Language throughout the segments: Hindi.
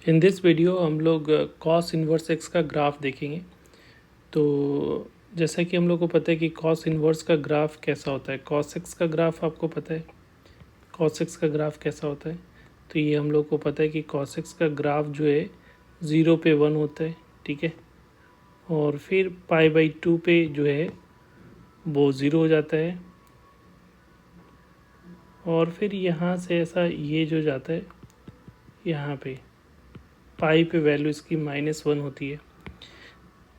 इन दिस वीडियो हम लोग कॉस इन्वर्स एक्स का ग्राफ देखेंगे। तो जैसा कि हम लोग को पता है कि कॉस इन्वर्स का ग्राफ कैसा होता है, कॉस एक्स का ग्राफ आपको पता है कॉस एक्स का ग्राफ कैसा होता है। तो ये हम लोग को पता है कि कॉस एक्स का ग्राफ जो है 0 पे 1 होता है, ठीक है। और फिर पाई/2 पे जो है वो 0 हो जाता है, और फिर यहाँ से ऐसा ये जो जाता है यहाँ पे पाई पे वैल्यू इसकी -1 होती है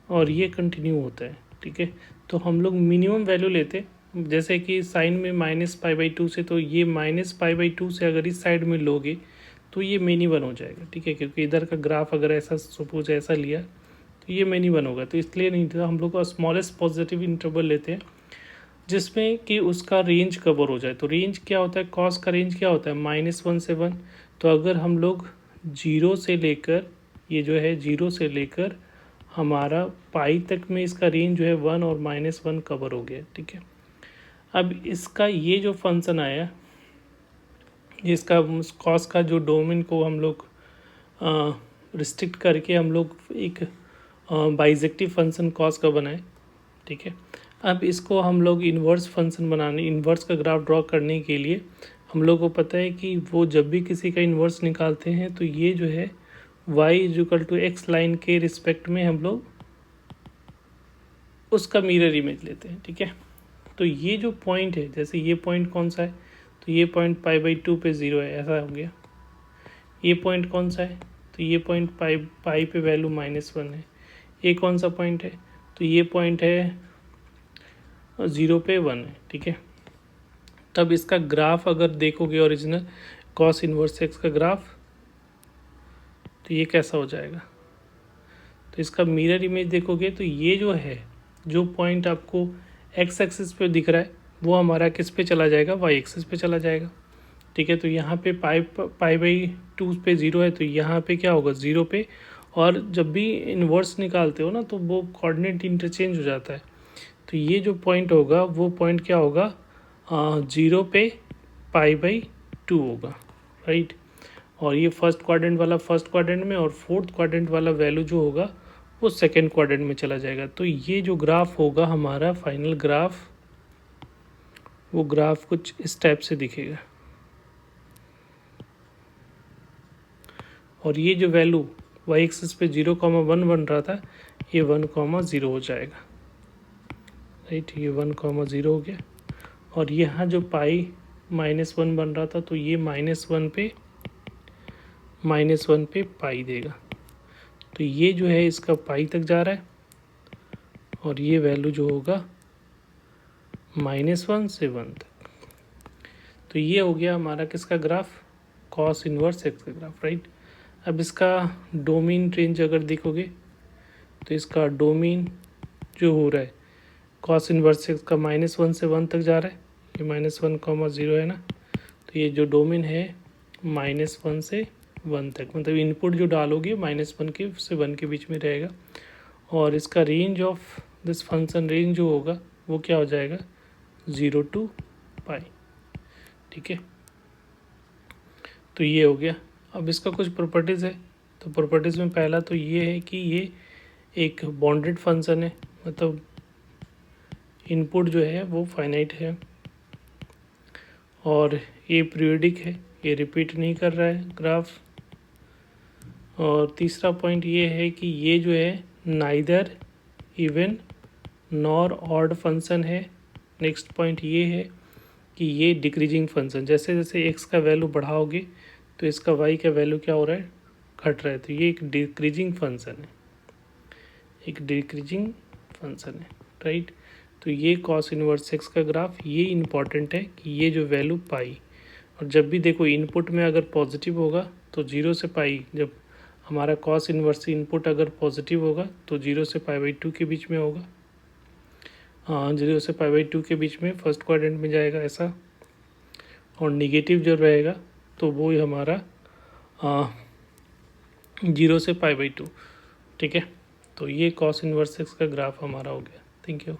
और ये कंटिन्यू होता है, ठीक है। तो हम लोग मिनिमम वैल्यू लेते हैं, जैसे कि साइन में -पाई/2 से, तो ये -पाई/2 से अगर इस साइड में लोगे तो ये मेनी वन हो जाएगा, ठीक है। क्योंकि इधर का ग्राफ अगर ऐसा सपोज ऐसा लिया तो ये मेनी वन होगा, तो इसलिए नहीं था हम लोग का स्मॉलेस्ट पॉजिटिव इंटरवल लेते हैं जिसमें कि उसका रेंज कवर हो जाए। तो रेंज क्या होता है, कॉस का रेंज क्या होता है -1 से 1। तो अगर हम लोग 0 से लेकर, ये जो है 0 से लेकर हमारा पाई तक में इसका रेंज जो है 1 और -1 कवर हो गया, ठीक है। अब इसका ये जो फंक्शन आया, जिसका कॉस का जो डोमेन को हम लोग रिस्ट्रिक्ट करके हम लोग एक बाइजेक्टिव फंक्शन कॉस का बनाए, ठीक है। अब इसको हम लोग इन्वर्स फंक्शन बनाने, इन्वर्स का ग्राफ ड्रॉ करने के लिए हम लोग को पता है कि वो जब भी किसी का इन्वर्स निकालते हैं तो ये जो है y=x लाइन के रिस्पेक्ट में हम लोग उसका मिरर इमेज लेते हैं, ठीक है। तो ये जो पॉइंट है, जैसे ये पॉइंट कौन सा है, तो ये पॉइंट पाई/2 पे 0 है, ऐसा हो गया। ये पॉइंट कौन सा है, तो ये पॉइंट पाई पे वैल्यू -1 है। ये कौन सा पॉइंट है, तो ये पॉइंट है 0 पे 1 है, ठीक है। तब इसका ग्राफ अगर देखोगे ओरिजिनल कॉस इन्वर्स एक्स का ग्राफ, तो ये कैसा हो जाएगा। तो इसका मिरर इमेज देखोगे तो ये जो है, जो पॉइंट आपको एक्स एक्सिस पे दिख रहा है वो हमारा किस पे चला जाएगा, वाई एक्सिस पे चला जाएगा, ठीक है। तो यहाँ पे पाई/2 पे 0 है, तो यहाँ पे क्या होगा 0 पे। और जब भी इन्वर्स निकालते हो ना तो वो कोऑर्डिनेट इंटरचेंज हो जाता है। तो ये जो पॉइंट होगा वो पॉइंट क्या होगा, 0 पे पाई/2 होगा, राइट। और ये फर्स्ट क्वाड्रेंट वाला फर्स्ट क्वाड्रेंट में, और फोर्थ क्वाड्रेंट वाला वैल्यू जो होगा वो सेकेंड क्वाड्रेंट में चला जाएगा। तो ये जो ग्राफ होगा हमारा फाइनल ग्राफ, वो ग्राफ कुछ इस टाइप से दिखेगा। और ये जो वैल्यू वाई एक्सिस पे 0,1 बन रहा था, ये 1,0 हो जाएगा, राइट। ये 1,0 हो गया। और यहाँ जो पाई -1 बन रहा था, तो ये -1 पे पाई देगा। तो ये जो है इसका पाई तक जा रहा है, और ये वैल्यू जो होगा -1 से 1 तक। तो ये हो गया हमारा किसका ग्राफ, कॉस इन्वर्स एक्स का ग्राफ, राइट। अब इसका डोमेन रेंज अगर देखोगे तो इसका डोमेन जो हो रहा है कॉस इन्वर्स एक्स का -1 से 1 तक जा रहा है, ये -1,0 है ना। तो ये जो डोमेन है -1 से 1 तक, मतलब इनपुट जो डालोगे -1 के से 1 के बीच में रहेगा। और इसका range of this function, range जो होगा वो क्या हो जाएगा 0 to पाई, ठीक है। तो ये हो गया। अब इसका कुछ प्रॉपर्टीज़ है। तो प्रॉपर्टीज़ में पहला तो ये है कि ये एक बॉन्डेड फंक्शन है, मतलब इनपुट जो है वो फाइनाइट है, और ये पीरियोडिक है, ये रिपीट नहीं कर रहा है ग्राफ। और तीसरा पॉइंट ये है कि ये जो है neither even nor odd function है। नेक्स्ट पॉइंट ये है कि ये डिक्रीजिंग फंक्शन, जैसे जैसे एक्स का वैल्यू बढ़ाओगे तो इसका वाई का वैल्यू क्या हो रहा है, घट रहा है। तो ये एक डिक्रीजिंग फंक्शन है, एक डिक्रीजिंग फंक्शन है, राइट। तो ये कॉस इन्वर्स एक्स का ग्राफ, ये इम्पॉर्टेंट है कि ये जो वैल्यू पाई, और जब भी देखो इनपुट में अगर पॉजिटिव होगा तो 0 से पाई, जब हमारा कॉस इन्वर्स इनपुट अगर पॉजिटिव होगा तो 0 से पाई/2 के बीच में होगा, 0 से पाई/2 के बीच में फर्स्ट क्वाड्रेंट में जाएगा ऐसा। और निगेटिव जो रहेगा तो वो हमारा 0 से पाई/2, ठीक है। तो ये कॉस इन्वर्स एक्स का ग्राफ हमारा हो गया। Thank you.